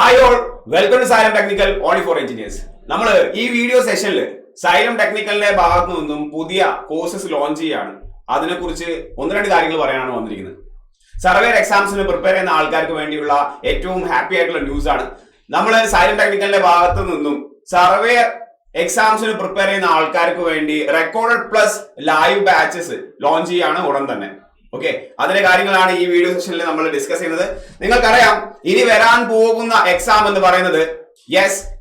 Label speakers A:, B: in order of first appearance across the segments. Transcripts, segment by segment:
A: Hi all, welcome to Xylem technical only for engineers. നമ്മൾ ഈ video സെഷനിൽ സൈലം ടെക്നിക്കലിന്റെ ഭാഗത്തു നിന്നും പുതിയ കോഴ്സസ് ലോഞ്ച് ചെയ്യാണ്. അതിനെക്കുറിച്ച് ഒന്ന് രണ്ട് കാര്യങ്ങൾ പറയാനാണ് വന്നിരിക്കുന്നത്. സർവേർ എക്സാംസിന് പ്രിപ്പയർ ചെയ്യുന്ന ആൾക്കാർക്ക് വേണ്ടിയുള്ള ഏറ്റവും ഹാപ്പി ആയിട്ടുള്ള ന്യൂസ് ആണ്. നമ്മൾ സൈലം ടെക്നിക്കലിന്റെ ഭാഗത്തു നിന്നും സർവേർ എക്സാംസിന് പ്രിപ്പയർ ചെയ്യുന്ന ആൾക്കാർക്ക് വേണ്ടി recorded plus live batches launch ചെയ്യാണ് ഉടൻ തന്നെ. ഓക്കെ, അതിന്റെ കാര്യങ്ങളാണ് ഈ വീഡിയോ സെഷനിൽ നമ്മൾ ഡിസ്കസ് ചെയ്യുന്നത്. നിങ്ങൾക്കറിയാം, ഇനി വരാൻ പോകുന്ന എക്സാം എന്ന് പറയുന്നത്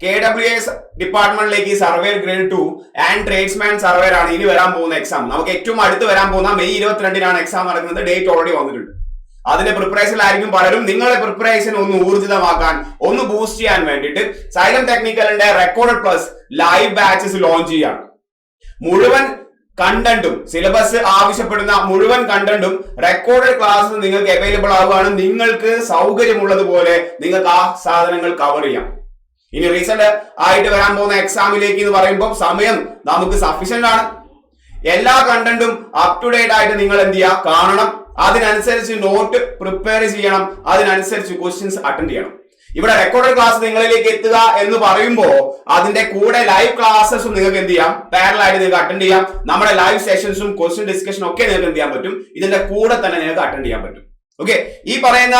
A: KWS ഡിപ്പാർട്ട്മെന്റിലേക്ക് surveyor grade 2 and tradesman surveyor ആണ് ഇനി വരാൻ പോകുന്ന എക്സാം. നമുക്ക് ഏറ്റവും അടുത്ത് വരാൻ പോകുന്ന മെയ് 22-നാണ് എക്സാം നടക്കുന്നത്. ഡേറ്റ് ഓൾറെഡി വന്നിട്ടുണ്ട്. അതിന്റെ പ്രിപ്പറേഷനിലായിരിക്കും പലരും. നിങ്ങളുടെ പ്രിപ്പറേഷൻ ഒന്ന് ഊർജിതമാക്കാൻ, ഒന്ന് ബൂസ്റ്റ് ചെയ്യാൻ വേണ്ടിയിട്ട് സൈലം ടെക്നിക്കലിന്റെ recorded plus live batches launch ചെയ്യാണ്. മുഴുവൻ കണ്ടന്റും, സിലബസ് ആവശ്യപ്പെടുന്ന മുഴുവൻ കണ്ടന്റും റെക്കോർഡഡ് ക്ലാസ് നിങ്ങൾക്ക് അവൈലബിൾ ആവുകയാണ്. നിങ്ങൾക്ക് സൗകര്യമുള്ളതുപോലെ നിങ്ങൾക്ക് ആ സാധനങ്ങൾ കവർ ചെയ്യാം. ഇനി റീസെന്റ് ആയിട്ട് വരാൻ പോകുന്ന എക്സാമിലേക്ക് എന്ന് പറയുമ്പോൾ സമയം നമുക്ക് സഫീഷ്യന്റ് ആണ്. എല്ലാ കണ്ടന്റും അപ് ടു ഡേറ്റ് ആയിട്ട് നിങ്ങൾ എന്ത് ചെയ്യുക, കാണണം. അതിനനുസരിച്ച് നോട്ട് പ്രിപ്പയർ ചെയ്യണം. അതിനനുസരിച്ച് ക്വസ്റ്റ്യൻസ് അറ്റൻഡ് ചെയ്യണം. ഇവിടെ റെക്കോർഡഡ് ക്ലാസ് നിങ്ങളിലേക്ക് എത്തുക എന്ന് പറയുമ്പോൾ അതിന്റെ കൂടെ ലൈവ് ക്ലാസ്സസും നിങ്ങൾക്ക് എന്ത് ചെയ്യാം, പാരലൽ ആയിട്ട് നിങ്ങൾക്ക് അറ്റൻഡ് ചെയ്യാം. നമ്മുടെ ലൈവ് സെഷൻസും ക്വസ്റ്റ്യൻ ഡിസ്കഷനും ഒക്കെ നിങ്ങൾക്ക് എന്ത് ചെയ്യാൻ പറ്റും, ഇതിന്റെ കൂടെ തന്നെ നിങ്ങൾക്ക് അറ്റൻഡ് ചെയ്യാൻ പറ്റും. ഓക്കെ, ഈ പറയുന്ന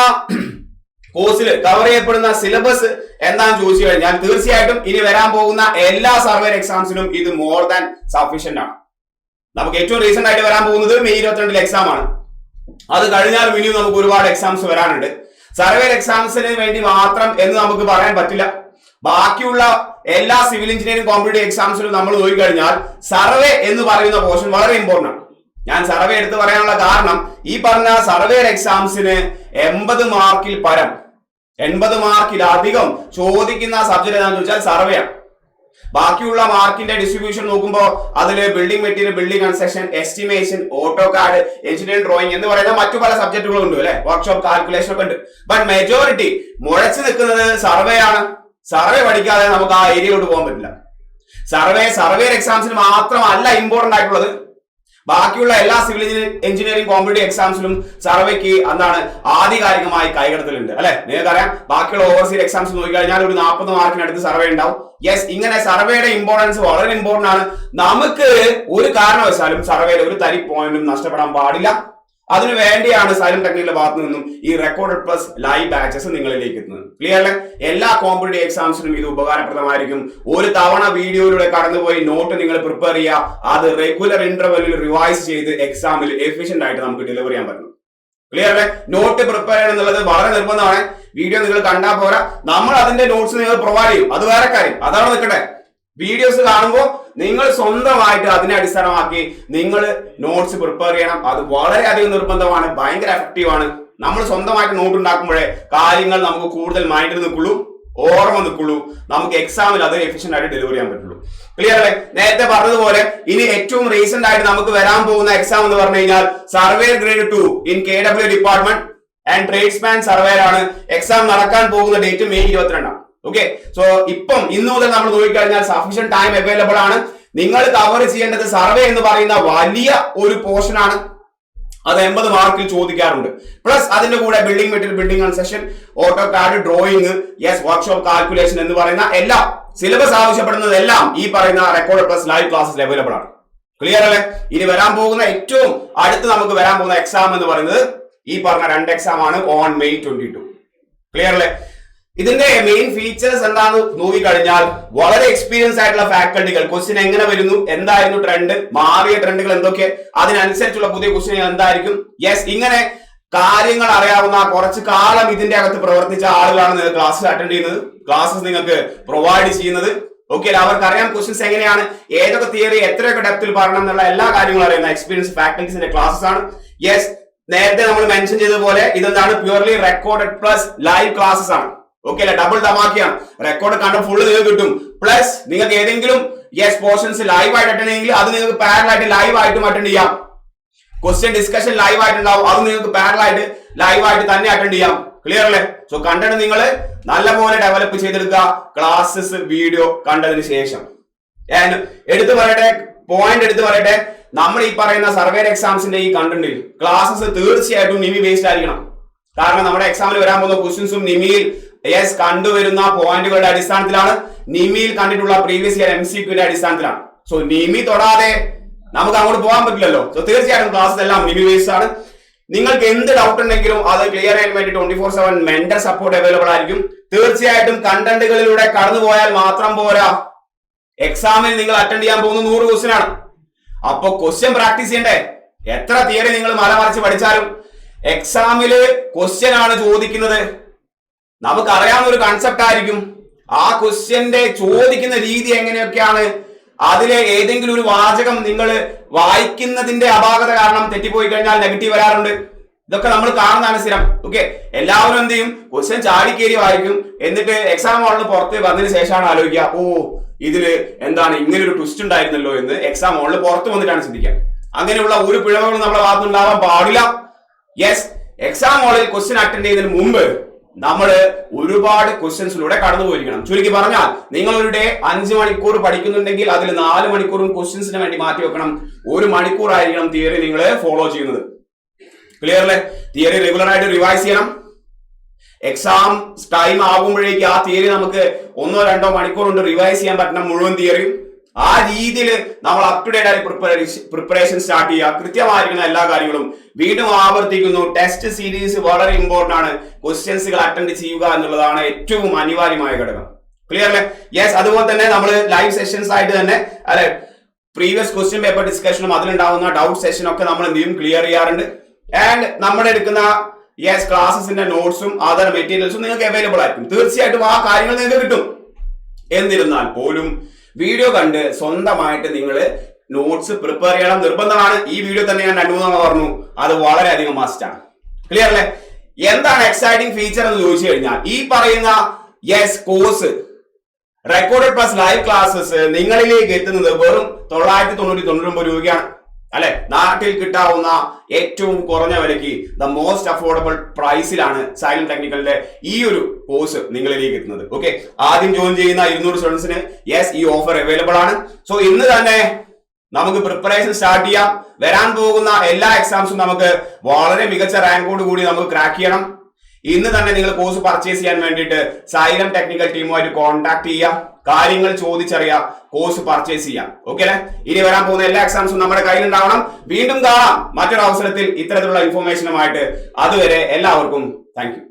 A: കോഴ്സിൽ കവർ ചെയ്യപ്പെടുന്ന സിലബസ് എന്താണെന്ന് ചോദിച്ചു കഴിഞ്ഞാൽ തീർച്ചയായിട്ടും ഇനി വരാൻ പോകുന്ന എല്ലാ സർവേർ എക്സാംസിനും ഇത് മോർ ദാൻ സഫീഷ്യന്റ് ആണ്. നമുക്ക് ഏറ്റവും റീസെന്റ് ആയിട്ട് വരാൻ പോകുന്നത് മെയ് 22 എക്സാം ആണ്. അത് കഴിഞ്ഞാൽ ഇനിയും നമുക്ക് ഒരുപാട് എക്സാംസ് വരാനുണ്ട്. സർവേർ എക്സാംസിന് വേണ്ടി മാത്രം എന്ന് നമുക്ക് പറയാൻ പറ്റില്ല. ബാക്കിയുള്ള എല്ലാ സിവിൽ എഞ്ചിനീയറിംഗ് കോമ്പറ്റീറ്റീവ് എക്സാംസിലും നമ്മൾ നോക്കിക്കഴിഞ്ഞാൽ സർവേ എന്ന് പറയുന്ന പോർഷൻ വളരെ ഇമ്പോർട്ടന്റ് ആണ്. ഞാൻ സർവേ എടുത്ത് പറയാനുള്ള കാരണം, ഈ പറഞ്ഞ സർവേർ എക്സാംസിന് 80 മാർക്കിൽ പരം, 80 മാർക്കിലധികം ചോദിക്കുന്ന സബ്ജക്ട് ഏതാണെന്ന് ചോദിച്ചാൽ സർവേ ആണ്. ബാക്കിയുള്ള മാർക്കിന്റെ ഡിസ്ട്രിബ്യൂഷൻ നോക്കുമ്പോൾ അതിൽ building material, building construction, estimation, AutoCAD, engineering drawing എന്ന് പറയുന്ന മറ്റു പല സബ്ജക്റ്റുകളും ഉണ്ട് അല്ലെ, വർക്ക്ഷോപ്പ് കാൽക്കുലേഷൻ ഒക്കെ ഉണ്ട്. ബട്ട് മെജോറിറ്റി മുഴച്ചു നിൽക്കുന്നത് സർവേ ആണ്. സർവേ പഠിക്കാതെ നമുക്ക് ആ ഏരിയയിലോട്ട് പോകാൻ പറ്റില്ല. സർവേ എക്സാംസിന് മാത്രമല്ല ഇമ്പോർട്ടന്റ് ആയിട്ടുള്ളത്. ബാക്കിയുള്ള എല്ലാ സിവിൽ എഞ്ചിനീയറിംഗ് കോമ്പറ്റീറ്റീവ് എക്സാംസിലും സർവേക്ക് എന്താണ് ആധികാരികമായി കൈകടത്തലുണ്ട് അല്ലെ. നിങ്ങൾക്കറിയാം, ബാക്കിയുള്ള ഓവർസീസ് എക്സാംസ് നോക്കിക്കഴിഞ്ഞാൽ ഒരു 40 മാർക്കിനടുത്ത് സർവേ ഉണ്ടാവും. ഇങ്ങനെ സർവേയുടെ ഇമ്പോർട്ടൻസ് വളരെ ഇമ്പോർട്ടന്റ് ആണ്. നമുക്ക് ഒരു കാരണവശാലും സർവേയിൽ ഒരു തരി പോയിന്റും നഷ്ടപ്പെടാൻ പാടില്ല. അതിനു വേണ്ടിയാണ് സൈലം ടെക്നിക്കലിന്റെ ഭാഗത്തു നിന്നും ഈ റെക്കോർഡഡ് പ്ലസ് ലൈവ് ബാച്ചസ് നിങ്ങളിലേക്ക് എത്തുന്നത്. ക്ലിയർ അല്ലേ? എല്ലാ കോമ്പറ്റീറ്റീവ് എക്സാംസിനും ഇത് ഉപകാരപ്രദമായിരിക്കും. ഒരു തവണ വീഡിയോയിലൂടെ കടന്നുപോയി നോട്ട് നിങ്ങൾ പ്രിപ്പയർ ചെയ്യുക. അത് റെഗുലർ ഇന്റർവെല്ലിൽ റിവൈസ് ചെയ്ത് എക്സാമിൽ എഫിഷ്യന്റ് ആയിട്ട് നമുക്ക് ഡെലിവർ ചെയ്യാൻ പറ്റും. ക്ലിയർ അല്ലേ? നോട്ട് പ്രിപ്പയർ ചെയ്യണം എന്നുള്ളത് വളരെ നിർബന്ധമാണ്. വീഡിയോ നിങ്ങൾ കണ്ടാൽ പോരാ, നമ്മൾ അതിന്റെ നോട്ട്സ് നിങ്ങൾ പ്രൊവൈഡ് ചെയ്യും. അത് വേറെ കാര്യം, അതാണ് നിൽക്കട്ടെ. വീഡിയോസ് കാണുമ്പോൾ നിങ്ങൾ സ്വന്തമായിട്ട് അതിനെ അടിസ്ഥാനമാക്കി നിങ്ങൾ നോട്ട്സ് പ്രിപ്പയർ ചെയ്യണം. അത് വളരെയധികം നിർബന്ധമാണ്, ഭയങ്കര എഫക്റ്റീവ് ആണ്. നമ്മൾ സ്വന്തമായിട്ട് നോട്ട് ഉണ്ടാക്കുമ്പോഴേ കാര്യങ്ങൾ നമുക്ക് കൂടുതൽ മൈൻഡിൽ നിൽക്കുള്ളൂ, ഓർമ്മ നിൽക്കുള്ളൂ. നമുക്ക് എക്സാമിൽ അത് എഫിഷ്യന്റ് ആയിട്ട് ഡെലിവർ ചെയ്യാൻ പറ്റുള്ളൂ. ക്ലിയർ അല്ലേ? നേരത്തെ പറഞ്ഞതുപോലെ ഇനി ഏറ്റവും റീസെന്റ് ആയിട്ട് നമുക്ക് വരാൻ പോകുന്ന എക്സാം എന്ന് പറഞ്ഞു കഴിഞ്ഞാൽ surveyor grade 2 in KW department and tradesman surveyor ആണ്. എക്സാം നടക്കാൻ പോകുന്ന ഡേറ്റ് മെയ് 22-ആണ്. ഓക്കെ, സോ ഇന്ന് മുതൽ നമ്മൾ നോക്കിക്കഴിഞ്ഞാൽ സഫീഷ്യന്റ് ടൈം അവൈലബിൾ ആണ്. നിങ്ങൾ കവർ ചെയ്യേണ്ടത് സർവേ എന്ന് പറയുന്ന വലിയ ഒരു പോർഷൻ ആണ്. അത് 80 മാർക്കിൽ ചോദിക്കാറുണ്ട്. പ്ലസ് അതിന്റെ കൂടെ building material, building construction, AutoCAD, drawing, workshop calculation എന്ന് പറയുന്ന എല്ലാ സിലബസ് ആവശ്യപ്പെടുന്നതെല്ലാം ഈ പറയുന്ന record plus live classes available ആണ്. ക്ലിയർ അല്ലേ? ഇനി വരാൻ പോകുന്ന ഏറ്റവും അടുത്ത് നമുക്ക് വരാൻ പോകുന്ന എക്സാം എന്ന് പറയുന്നത് ഈ പറഞ്ഞ 2 എക്സാം ആണ് ഓൺ മെയ് 22. ക്ലിയർ അല്ലേ? ഇതിന്റെ മെയിൻ ഫീച്ചേഴ്സ് എന്താന്ന് നോക്കിക്കഴിഞ്ഞാൽ വളരെ എക്സ്പീരിയൻസ് ആയിട്ടുള്ള ഫാക്കൽറ്റികൾ ക്വസ്റ്റ്യൻ എങ്ങനെ വരുന്നു, എന്തായിരുന്നു ട്രെൻഡ്, മാറിയ ട്രെൻഡുകൾ എന്തൊക്കെ, അതിനനുസരിച്ചുള്ള പുതിയ ക്വസ്റ്റ്യനുകൾ എന്തായിരിക്കും, ഇങ്ങനെ കാര്യങ്ങൾ അറിയാവുന്ന കുറച്ച് കാലം ഇതിന്റെ അകത്ത് പ്രവർത്തിച്ച ആളുകളാണ് നിങ്ങൾ ക്ലാസ് അറ്റൻഡ് ചെയ്യുന്നത്, ക്ലാസ്സസ് നിങ്ങൾക്ക് പ്രൊവൈഡ് ചെയ്യുന്നത്. ഓക്കെ, അവർക്ക് അറിയാം ക്വസ്റ്റ്യൻസ് എങ്ങനെയാണ്, ഏതൊക്കെ തിയറി എത്രയൊക്കെ ഡെപ്തിൽ പറയണം എന്നുള്ള എല്ലാ കാര്യങ്ങളും അറിയുന്ന എക്സ്പീരിയൻസ് ഫാക്കൽറ്റീസിന്റെ ക്ലാസ്സസ് ആണ്. നേരത്തെ നമ്മൾ മെൻഷൻ ചെയ്തതുപോലെ ഇതെന്താണ്, purely recorded plus live classes ആണ്. ഓക്കെ അല്ലെ? ഡബിൾ ധമാക്കിയാണ്. റെക്കോർഡ് കണ്ട ഫുള്ള് നിങ്ങൾക്ക് കിട്ടും. പ്ലസ് നിങ്ങൾക്ക് ഏതെങ്കിലും പോർഷൻസ് ലൈവ് ആയിട്ട് അറ്റൻഡ് ചെയ്യെങ്കിൽ അത് നിങ്ങൾക്ക് പാരലൽ ആയിട്ട് ലൈവ് ആയിട്ടും അറ്റൻഡ് ചെയ്യാം. ക്വസ്റ്റ്യൻ ഡിസ്കഷൻ ലൈവ് ആയിട്ടുണ്ടാവും, അത് നിങ്ങൾക്ക് പാരലൽ ആയിട്ട് ലൈവ് ആയിട്ട് തന്നെ അറ്റൻഡ് ചെയ്യാം. ക്ലിയർ അല്ലേ? സോ കണ്ടന്റ് നിങ്ങൾ നല്ലപോലെ ഡെവലപ്പ് ചെയ്തെടുക്കുക ക്ലാസ്സസ് വീഡിയോ കണ്ടതിന് ശേഷം. എടുത്തു പറയട്ടെ, നമ്മൾ ഈ പറയുന്ന സർവേർ എക്സാംസിന്റെ ഈ കണ്ടന്റിൽ ക്ലാസ്സസ് തീർച്ചയായിട്ടും നിമി ബേസ്ഡ് ആയിരിക്കണം. കാരണം നമ്മുടെ എക്സാമിൽ വരാൻ പോകുന്ന ക്വസ്റ്റ്യൻസും നിമിയിൽ യെസ് കണ്ടുവരുന്ന പോയിന്റുകളുടെ അടിസ്ഥാനത്തിലാണ്, നിമിയിൽ കണ്ടിട്ടുള്ള പ്രീവിയസ് ഇയർ MCQന്റെ അടിസ്ഥാനത്തിലാണ്. സോ നിമി തൊടാതെ നമുക്ക് അങ്ങോട്ട് പോകാൻ പറ്റില്ലല്ലോ. സോ തീർച്ചയായിട്ടും ക്ലാസ് എല്ലാം നിമി ബേസ്ഡ് ആണ്. നിങ്ങൾക്ക് എന്ത് ഡൗട്ട് ഉണ്ടെങ്കിലും അത് ക്ലിയർ ചെയ്യാൻ വേണ്ടി 24/7 മെന്റർ സപ്പോർട്ട് അവൈലബിൾ ആയിരിക്കും. തീർച്ചയായിട്ടും കണ്ടന്റുകളിലൂടെ കടന്നു പോയാൽ മാത്രം പോരാ, എക്സാമിൽ നിങ്ങൾ അറ്റൻഡ് ചെയ്യാൻ പോകുന്ന 100 ക്വസ്റ്റ്യൻ ആണ്. അപ്പൊ ക്വസ്റ്റ്യൻ പ്രാക്ടീസ് ചെയ്യണ്ടേ? എത്ര തിയറി നിങ്ങൾ മലമറിച്ച് പഠിച്ചാലും എക്സാമില് ക്വസ്റ്റ്യൻ ആണ് ചോദിക്കുന്നത്. നമുക്കറിയാവുന്ന ഒരു കൺസെപ്റ്റ് ആയിരിക്കും. ആ ക്വസ്റ്റ്യന്റെ ചോദിക്കുന്ന രീതി എങ്ങനെയൊക്കെയാണ്, അതിലെ ഏതെങ്കിലും ഒരു വാചകം നിങ്ങൾ വായിക്കുന്നതിന്റെ അപാകത കാരണം തെറ്റിപ്പോയി കഴിഞ്ഞാൽ നെഗറ്റീവ് വരാറുണ്ട്. ഇതൊക്കെ നമ്മൾ കാണുന്നതാണ് സ്ഥിരം. ഓക്കെ, എല്ലാവരും എന്ത് ചെയ്യും, ക്വസ്റ്റ്യൻ ചാടിക്കേറി വായിക്കും, എന്നിട്ട് എക്സാം ഹോളിന് പുറത്ത് വന്നതിന് ശേഷമാണ് ആലോചിക്കുക, ഓ ഇതില് എന്താണ് ഇങ്ങനെ ഒരു ട്വിസ്റ്റ് ഉണ്ടായിരുന്നല്ലോ എന്ന് എക്സാം ഹോളിൽ പുറത്ത് വന്നിട്ടാണ് ചിന്തിക്കുക. അങ്ങനെയുള്ള ഒരു പിഴവുകളും നമ്മുടെ ഭാഗത്ത് ഉണ്ടാവാൻ പാടില്ല. യെസ്, എക്സാം ഹോളിൽ ക്വസ്റ്റ്യൻ അറ്റൻഡ് ചെയ്യുന്നതിന് മുമ്പ് നമ്മൾ ഒരുപാട് ക്വസ്റ്റ്യൻസിലൂടെ കടന്നു പോയിരിക്കണം. ചുരുക്കി പറഞ്ഞാൽ നിങ്ങൾ ഒരു ഡേ 5 മണിക്കൂർ പഠിക്കുന്നുണ്ടെങ്കിൽ അതിൽ 4 മണിക്കൂറും ക്വസ്റ്റ്യൻസിന് വേണ്ടി മാറ്റി വെക്കണം. 1 മണിക്കൂർ ആയിരിക്കണം തിയറി നിങ്ങൾ ഫോളോ ചെയ്യുന്നത്. ക്ലിയർ അല്ലേ? തിയറി റെഗുലർ ആയിട്ട് റിവൈസ് ചെയ്യണം. എക്സാം ടൈം ആകുമ്പോഴേക്ക് ആ തിയറി നമുക്ക് 1-2 മണിക്കൂർ കൊണ്ട് റിവൈസ് ചെയ്യാൻ പറ്റണം മുഴുവൻ തിയറിയും. ആ രീതിയിൽ നമ്മൾ അപ് ടു ഡേറ്റ് ആയി പ്രിപ്പറേഷൻ സ്റ്റാർട്ട് ചെയ്യുക. കൃത്യമായിരിക്കുന്ന എല്ലാ കാര്യങ്ങളും. വീണ്ടും ആവർത്തിക്കുന്നു, ടെസ്റ്റ് സീരീസ് വളരെ ഇമ്പോർട്ടന്റ് ആണ്. ക്വസ്റ്റ്യൻസുകൾ അറ്റൻഡ് ചെയ്യുക എന്നുള്ളതാണ് ഏറ്റവും അനിവാര്യമായ ഘടകം. ക്ലിയർ അല്ലേ? യെസ്, അതുപോലെ തന്നെ നമ്മൾ ലൈവ് സെഷൻസ് ആയിട്ട് തന്നെ അല്ലെ പ്രീവിയസ് ക്വസ്റ്റ്യൻ പേപ്പർ ഡിസ്കഷനും അതിലുണ്ടാവുന്ന ഡൗട്ട് സെഷനും ഒക്കെ നമ്മൾ എന്ത് ചെയ്യും, ക്ലിയർ ചെയ്യാറുണ്ട്. ആൻഡ് നമ്മൾ എടുക്കുന്ന ക്ലാസസിന്റെ നോട്ട്സും അതർ മെറ്റീരിയൽസും നിങ്ങൾക്ക് അവൈലബിൾ ആയിരിക്കും. തീർച്ചയായിട്ടും ആ കാര്യങ്ങൾ നിങ്ങൾക്ക് കിട്ടും. എന്നിരുന്നാൽ പോലും വീഡിയോ കണ്ട് സ്വന്തമായിട്ട് നിങ്ങൾ നോട്ട്സ് പ്രിപ്പയർ ചെയ്യണം, നിർബന്ധമാണ്. ഈ വീഡിയോ തന്നെ ഞാൻ 2-3 തവണ പറഞ്ഞു, അത് വളരെയധികം മസ്റ്റ് ആണ്. ക്ലിയർ അല്ലേ? എന്താണ് എക്സൈറ്റിംഗ് ഫീച്ചർ എന്ന് ചോദിച്ചു കഴിഞ്ഞാൽ, ഈ പറയുന്ന course recorded plus live classes നിങ്ങളിലേക്ക് എത്തുന്നത് വെറും 999 രൂപയ്ക്കാണ്. അല്ലെ, നാട്ടിൽ കിട്ടാവുന്ന ഏറ്റവും കുറഞ്ഞ വിലയ്ക്ക് ദ മോസ്റ്റ് അഫോർഡബിൾ പ്രൈസിലാണ് സൈലം ടെക്നിക്കലിന്റെ ഈ ഒരു കോഴ്സ് നിങ്ങളിലേക്ക് എത്തുന്നത്. ഓക്കെ, ആദ്യം ജോയിൻ ചെയ്യുന്ന 200 സ്റ്റുഡൻസിന് ഈ ഓഫർ അവൈലബിൾ ആണ്. സോ ഇന്ന് തന്നെ നമുക്ക് പ്രിപ്പറേഷൻ സ്റ്റാർട്ട് ചെയ്യാം. വരാൻ പോകുന്ന എല്ലാ എക്സാംസും നമുക്ക് വളരെ മികച്ച റാങ്കോട് കൂടി നമുക്ക് ക്രാക്ക് ചെയ്യണം. ഇന്ന് തന്നെ നിങ്ങൾ കോഴ്സ് പർച്ചേസ് ചെയ്യാൻ വേണ്ടിയിട്ട് സൈലം ടെക്നിക്കൽ ടീമുമായിട്ട് കോൺടാക്ട് ചെയ്യാം, കാര്യങ്ങൾ ചോദിച്ചറിയാം, കോഴ്സ് പർച്ചേസ് ചെയ്യാം. ഓക്കെ അല്ലെ? ഇനി വരാൻ പോകുന്ന എല്ലാ എക്സാംസും നമ്മുടെ കയ്യിൽ ഉണ്ടാവണം. വീണ്ടും കാണാം മറ്റൊരു അവസരത്തിൽ ഇത്തരത്തിലുള്ള ഇൻഫോർമേഷനുമായിട്ട്. അതുവരെ എല്ലാവർക്കും താങ്ക് യു.